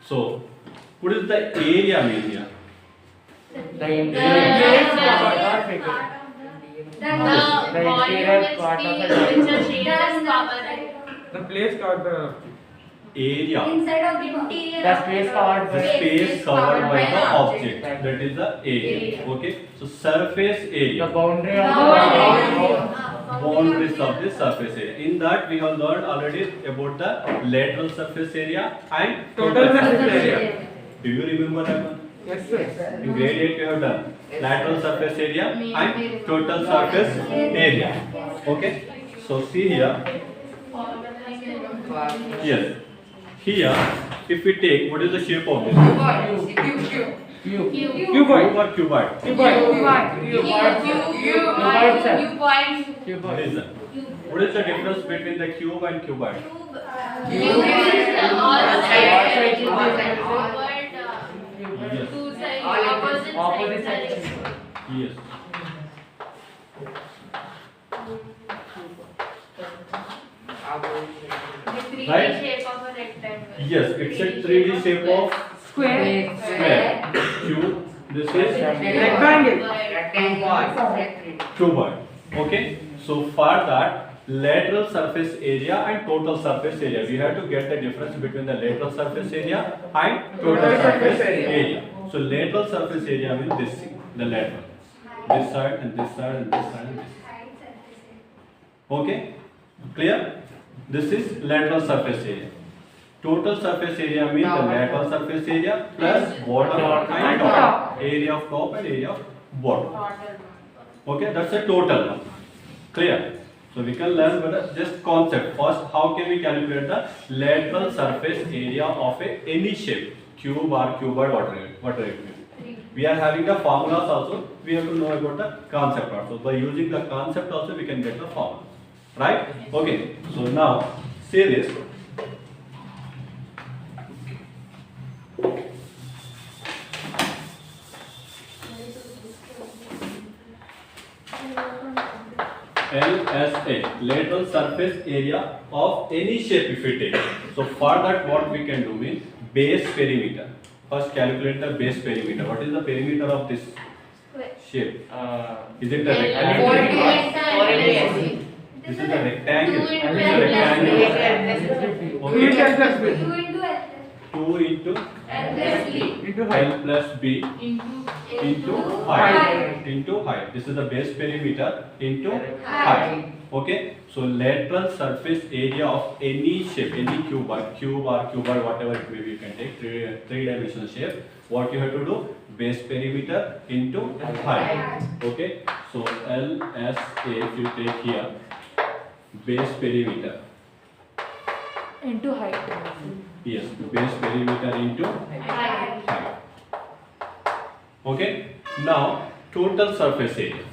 So what is the area mean here? The interior part of it. The interior part of it. The place called the Area. inside of the interior. The space covered The by space covered by the object. Right. That is the area. Okay. So surface the area. boundary of Boundaries of the surface area. In that we have learned already about the lateral surface area and total surface area. Do you remember that one? Yes, sir. In grade 8 we have done lateral surface area and total surface area. Okay. So see here. Yes. Here, if we take, what is the shape of this? Cuboid. Cube or cuboid? Listen. What is the difference between the cube and cuboid? opposite sides. Yes. Right? Shape of a rectangle. Yes, it's a 3D shape of Square. square. Cube. This is Rectangle. cuboid. Okay. So for that, lateral surface area and total surface area, we have to get the difference between the lateral surface area and total surface area. So lateral surface area means this thing, the lateral. This side and this side and this side and this side. Okay? Clear? This is lateral surface area. Total surface area means the lateral surface area plus bottom and top. Area of top and area of bottom. Okay, that's the total one. Clear? So we can learn but just concept. First, how can we calculate the lateral surface area of any shape? Cube or cuboid, whatever it may be. We are having the formulas also. We have to know about the concept also. By using the concept also, we can get the formula. Right? Okay. So now, say this. LSA, lateral surface area of any shape if we take. So for that what we can do means base perimeter. First calculate the base perimeter. What is the perimeter of this shape? Is it a rectangle? This is a rectangle. This is a rectangle. Okay. 2 into L plus B into height. This is the base perimeter into height. Okay. So lateral surface area of any shape, any cube or cuboid, whatever it may be, you can take three-dimensional shape. What you have to do? Base perimeter into height. Okay. So LSA, if you take here, base perimeter. Into height. Yes, base perimeter into height. Okay. Now total surface area.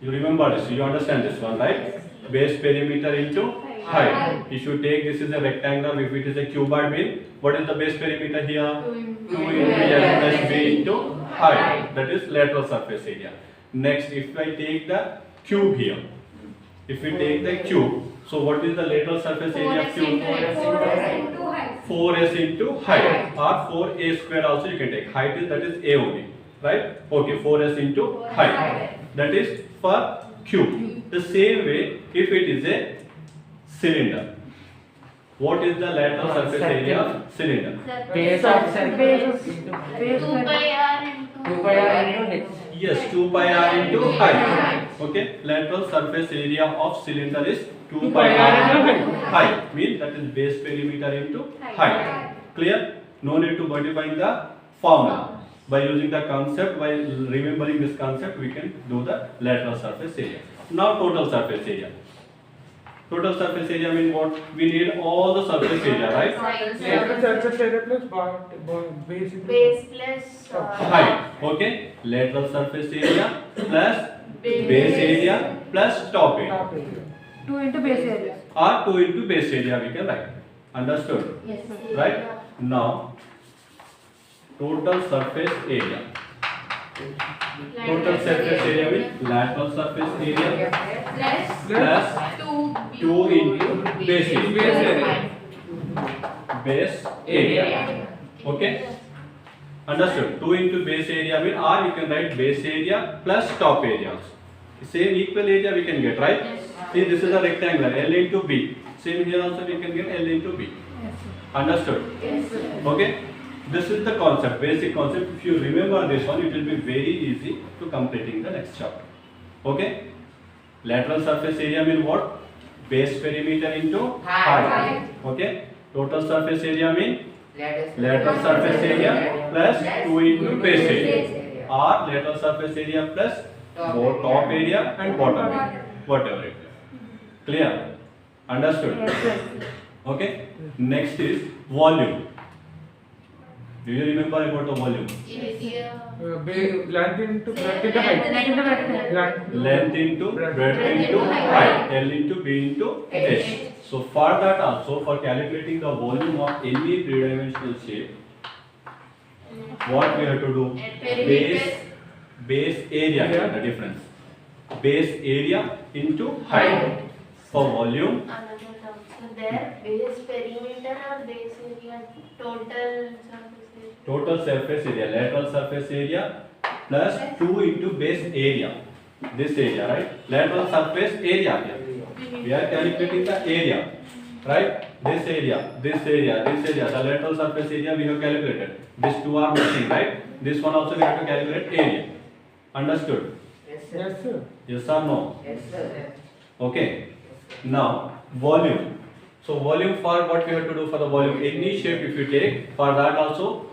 You remember this. You understand this one, right? Base perimeter into height. If you take this is a rectangle, if it is a cuboid mean, what is the base perimeter here? 2 into L plus B into height. That is lateral surface area. Next, if I take the cube here, if we take the cube, so what is the lateral surface area of cube? 4s into height or 4a square also you can take. Height is that is a only, right? Okay, 4s into height. That is for cube. The same way, if it is a cylinder, what is the lateral surface area of cylinder? Base of surface. 2 pi r into 2 pi r into h. Yes, 2 pi r into height. Okay, lateral surface area of cylinder is 2 pi r into height. Means that is base perimeter into height. Clear? No need to modify the formula. By using the concept, by remembering this concept, we can do the lateral surface area. Now total surface area. Total surface area means what? We need all the surface area, right? Lateral surface area plus base. base plus Height. Okay. Lateral surface area plus base area plus top area. Top area. 2 into base area. Or 2 into base area we can write. Understood? yes, Right? Now, total surface area. Total surface area means lateral surface area plus 2 into base area. Base area. Okay? Understood? 2 into base area mean, or you can write base area plus top area. Same equal area we can get, right? See, this is a rectangle, L into B. Same here also we can get L into B. Yes, sir. Understood? Yes, sir. Okay? This is the concept, basic concept. If you remember this one, it will be very easy to completing the next chapter. Okay? Lateral surface area mean what? Base perimeter into height. Okay? Total surface area mean lateral surface area plus 2 into base area, or lateral surface area plus both top area and bottom area, whatever it is. Clear? Understood? Yes, sir. Okay? Next is volume. Do you remember about the volume? Area. Length into breadth into height. Length into breadth. Length. Length into breadth into height, L into B into H. So for that also, for calculating the volume of any three-dimensional shape, what we have to do? Base area, the difference. Base area into height. For volume, Another term. So there, base perimeter or base area, total surface area. total surface area, lateral surface area plus 2 into base area. This area, right? Lateral surface area here. We are calculating the area, right? This area, this area, this area. The lateral surface area we have calculated. These two are missing, right? This one also we have to calculate area. Understood? Yes, sir. Yes or no? Okay. Now volume. So volume, for what we have to do for the volume? Any shape if you take, for that also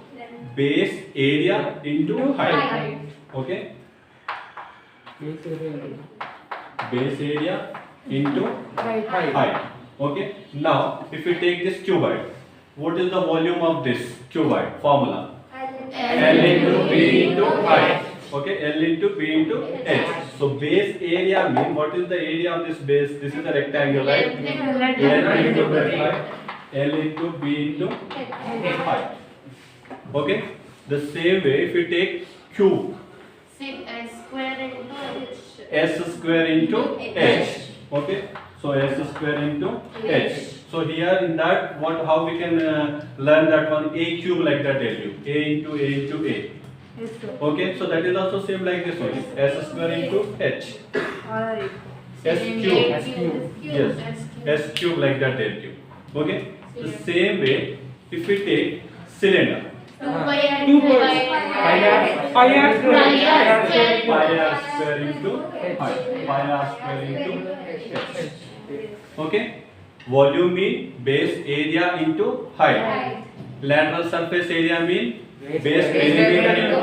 base area into height. Okay? Base area into Right. height. Okay? Now if you take this cuboid, what is the volume of this cuboid? Formula L into B into height. Okay, L into B into H. So base area mean, what is the area of this base? This is a rectangle, right? L into B, right? L into B into height. Okay? The same way, if you take cube, Square into H. S square into H. Okay? So S square into H. So here in that, how we can learn that one? A cube, like that tell you. A into A into A. Yes, sir. Okay? So that is also same like this one. S square into H. Alright. S cube. cube. Yes. S cube, like that tell you. Okay? The same way, if we take cylinder. 2 pi r Two square. Pi r square. Pi r square into height. Pi r square into H. Okay? Volume mean base area into height. Lateral surface area mean base perimeter into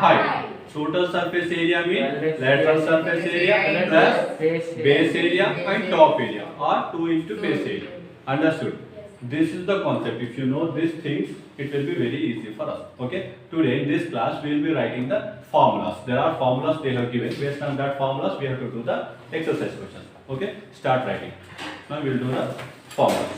height. Total surface area mean lateral surface area plus base area and top area, or 2 into base area. Understood? This is the concept. If you know these things, it will be very easy for us. Okay? Today in this class we will be writing the formulas. There are formulas they have given. Based on that formulas we have to do the exercise questions. Okay? Start writing. Now we will do the formulas.